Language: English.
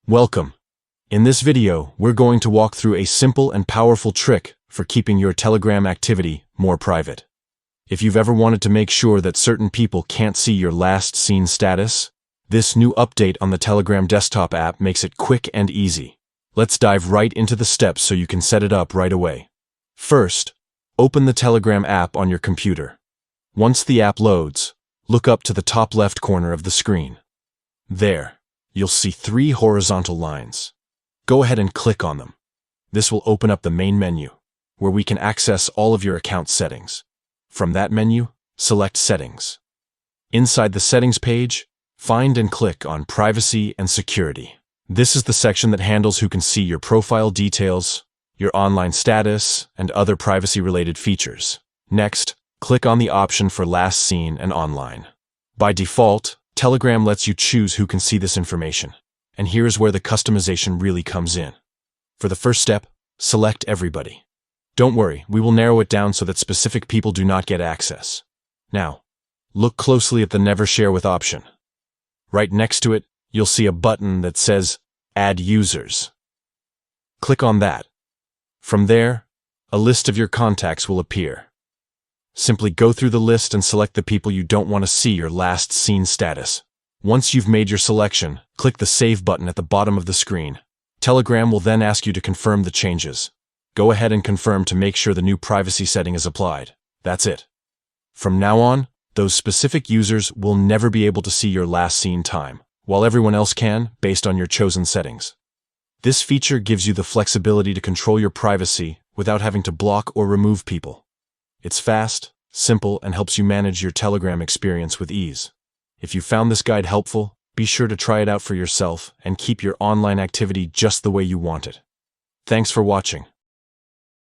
Welcome. In this video, we're going to walk through a simple and powerful trick for keeping your Telegram activity more private. If you've ever wanted to make sure that certain people can't see your last seen status, this new update on the Telegram desktop app makes it quick and easy. Let's dive right into the steps so you can set it up right away. First, open the Telegram app on your computer. Once the app loads, look up to the top left corner of the screen. There, you'll see 3 horizontal lines. Go ahead and click on them. This will open up the main menu, where we can access all of your account settings. From that menu, select Settings. Inside the Settings page, find and click on Privacy and Security. This is the section that handles who can see your profile details, your online status, and other privacy-related features. Next, click on the option for Last Seen and Online. By default, Telegram lets you choose who can see this information, and here's where the customization really comes in. For the first step, select Everybody. Don't worry, we will narrow it down so that specific people do not get access. Now, look closely at the Never Share With option. Right next to it, you'll see a button that says Add Users. Click on that. From there, a list of your contacts will appear. Simply go through the list and select the people you don't want to see your last seen status. Once you've made your selection, click the Save button at the bottom of the screen. Telegram will then ask you to confirm the changes. Go ahead and confirm to make sure the new privacy setting is applied. That's it. From now on, those specific users will never be able to see your last seen time, while everyone else can, based on your chosen settings. This feature gives you the flexibility to control your privacy without having to block or remove people. It's fast, simple, and helps you manage your Telegram experience with ease. If you found this guide helpful, be sure to try it out for yourself and keep your online activity just the way you want it. Thanks for watching.